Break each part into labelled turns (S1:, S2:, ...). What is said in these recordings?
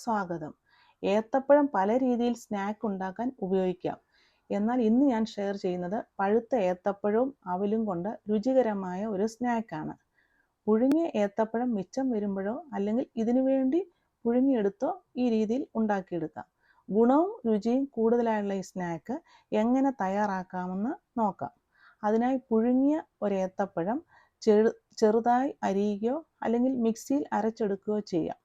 S1: സ്വാഗതം. ഏത്തപ്പഴം പല രീതിയിൽ സ്നാക്ക് ഉണ്ടാക്കാൻ ഉപയോഗിക്കാം. എന്നാൽ ഇന്ന് ഞാൻ ഷെയർ ചെയ്യുന്നത് പഴുത്ത ഏത്തപ്പഴവും അവലും കൊണ്ട് രുചികരമായ ഒരു സ്നാക്കാണ്. പുഴുങ്ങിയ ഏത്തപ്പഴം മിച്ചം വരുമ്പോഴോ അല്ലെങ്കിൽ ഇതിനു വേണ്ടി പുഴുങ്ങിയെടുത്തോ ഈ രീതിയിൽ ഉണ്ടാക്കിയെടുക്കാം. ഗുണവും രുചിയും കൂടുതലായുള്ള ഈ സ്നാക്ക് എങ്ങനെ തയ്യാറാക്കാമെന്ന് നോക്കാം. അതിനായി പുഴുങ്ങിയ ഒരു ഏത്തപ്പഴം ചെറുതായി അരിയുകയോ അല്ലെങ്കിൽ മിക്സിയിൽ അരച്ചെടുക്കുകയോ ചെയ്യാം.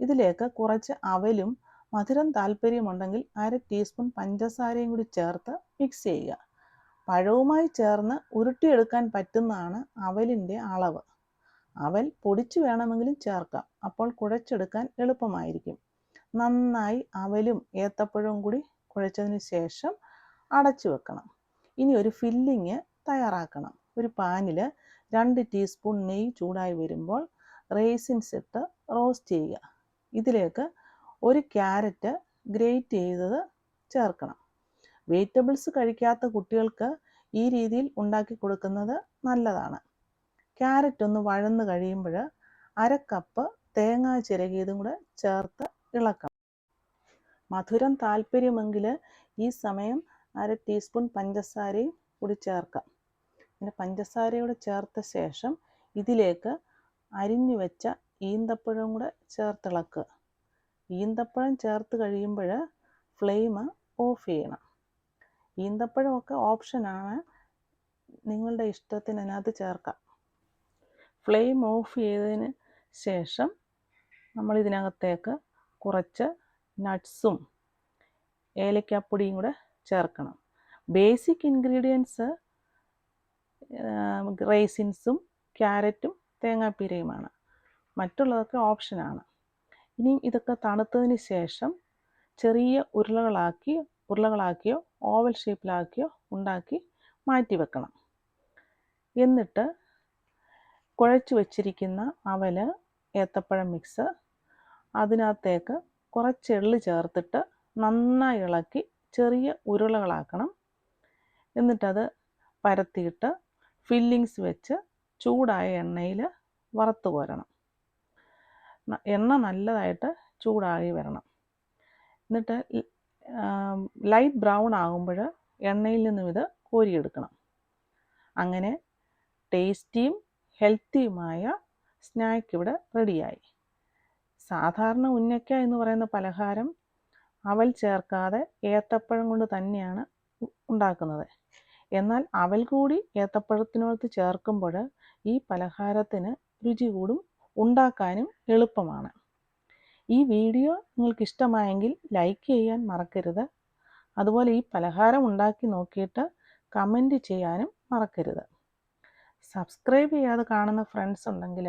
S1: ഇതിലേക്ക് കുറച്ച് അവലും മധുരം താല്പര്യമുണ്ടെങ്കിൽ 1/2 ടീസ്പൂൺ പഞ്ചസാരയും കൂടി ചേർത്ത് മിക്സ് ചെയ്യുക. പഴവുമായി ചേർന്ന് ഉരുട്ടിയെടുക്കാൻ പറ്റുന്നതാണ് അവലിൻ്റെ അളവ്. അവൽ പൊടിച്ച് വേണമെങ്കിലും ചേർക്കാം, അപ്പോൾ കുഴച്ചെടുക്കാൻ എളുപ്പമായിരിക്കും. നന്നായി അവലും ഏത്തപ്പഴവും കൂടി കുഴച്ചതിന് ശേഷം അടച്ചു വെക്കണം. ഇനി ഒരു ഫില്ലിങ് തയ്യാറാക്കണം. ഒരു പാനിൽ 2 ടീസ്പൂൺ നെയ്യ് ചൂടായി വരുമ്പോൾ റേസിൻസ് ഇട്ട് റോസ്റ്റ് ചെയ്യുക. ഇതിലേക്ക് ഒരു ക്യാരറ്റ് ഗ്രേറ്റ് ചെയ്തത് ചേർക്കണം. വെജിറ്റബിൾസ് കഴിക്കാത്ത കുട്ടികൾക്ക് ഈ രീതിയിൽ ഉണ്ടാക്കി കൊടുക്കുന്നത് നല്ലതാണ്. ക്യാരറ്റ് ഒന്ന് വഴന്ന് കഴിയുമ്പോൾ 1/2 കപ്പ് തേങ്ങ ചിരകിയതും കൂടെ ചേർത്ത് ഇളക്കണം. മധുരം താല്പര്യമെങ്കിൽ ഈ സമയം 1/2 ടീസ്പൂൺ പഞ്ചസാരയും കൂടി ചേർക്കാം. പിന്നെ പഞ്ചസാരയോടെ ചേർത്ത ശേഷം ഇതിലേക്ക് അരിഞ്ഞു വെച്ച ഈന്തപ്പഴവും കൂടെ ചേർത്തിളക്കുക. ഈന്തപ്പഴം ചേർത്ത് കഴിയുമ്പോൾ ഫ്ലെയിം ഓഫ് ചെയ്യണം. ഈന്തപ്പഴമൊക്കെ ഓപ്ഷനാണ്, നിങ്ങളുടെ ഇഷ്ടത്തിന് അതിനകത്ത് ചേർക്കാം. ഫ്ലെയിം ഓഫ് ചെയ്തതിന് ശേഷം നമ്മൾ ഇതിനകത്തേക്ക് കുറച്ച് നട്ട്സും ഏലക്കാപ്പൊടിയും കൂടെ ചേർക്കണം. ബേസിക് ഇൻഗ്രീഡിയൻസ് റൈസിൻസും ക്യാരറ്റും തേങ്ങാപ്പീരയുമാണ്. മറ്റുള്ളതൊക്കെ ഓപ്ഷനാണ്. ഇനി ഇതൊക്കെ തണുത്തതിന് ശേഷം ചെറിയ ഉരുളകളാക്കിയോ ഓവൽ ഷേപ്പിലാക്കിയോ ഉണ്ടാക്കി മാറ്റി വെക്കണം. എന്നിട്ട് കുഴച്ച് വച്ചിരിക്കുന്ന അവല് ഏത്തപ്പഴം മിക്സ് അതിനകത്തേക്ക് കുറച്ച് എള്ള് ചേർത്തിട്ട് നന്നായി ഇളക്കി ചെറിയ ഉരുളകളാക്കണം. എന്നിട്ടത് പരത്തിയിട്ട് ഫില്ലിങ്സ് വെച്ച് ചൂടായ എണ്ണയിൽ വറുത്ത് കോരണം. എണ്ണ നല്ലതായിട്ട് ചൂടായി വരണം. എന്നിട്ട് ലൈറ്റ് ബ്രൗൺ ആകുമ്പോൾ എണ്ണയിൽ നിന്നും ഇത് കോരിയെടുക്കണം. അങ്ങനെ ടേസ്റ്റിയും ഹെൽത്തിയുമായ സ്നാക്ക് ഇവിടെ റെഡിയായി. സാധാരണ ഉന്നക്ക എന്ന് പറയുന്ന പലഹാരം അവൽ ചേർക്കാതെ ഏത്തപ്പഴം കൊണ്ട് തന്നെയാണ് ഉണ്ടാക്കുന്നത്. എന്നാൽ അവൽ കൂടി ഏത്തപ്പഴത്തിനോട് ചേർക്കുമ്പോൾ ഈ പലഹാരത്തിന് രുചി കൂടും, ഉണ്ടാക്കാനും എളുപ്പമാണ്. ഈ വീഡിയോ നിങ്ങൾക്ക് ഇഷ്ടമായെങ്കിൽ ലൈക്ക് ചെയ്യാൻ മറക്കരുത്. അതുപോലെ ഈ പലഹാരം ഉണ്ടാക്കി നോക്കിയിട്ട് കമൻറ്റ് ചെയ്യാനും മറക്കരുത്. സബ്സ്ക്രൈബ് ചെയ്യാതെ കാണുന്ന ഫ്രണ്ട്സ് ഉണ്ടെങ്കിൽ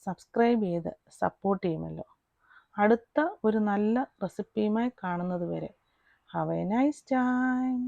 S1: സബ്സ്ക്രൈബ് ചെയ്ത് സപ്പോർട്ട് ചെയ്യുമല്ലോ. അടുത്ത ഒരു നല്ല റെസിപ്പിയുമായി കാണുന്നത് വരെ ഹാവ് എ നൈസ് ടൈം.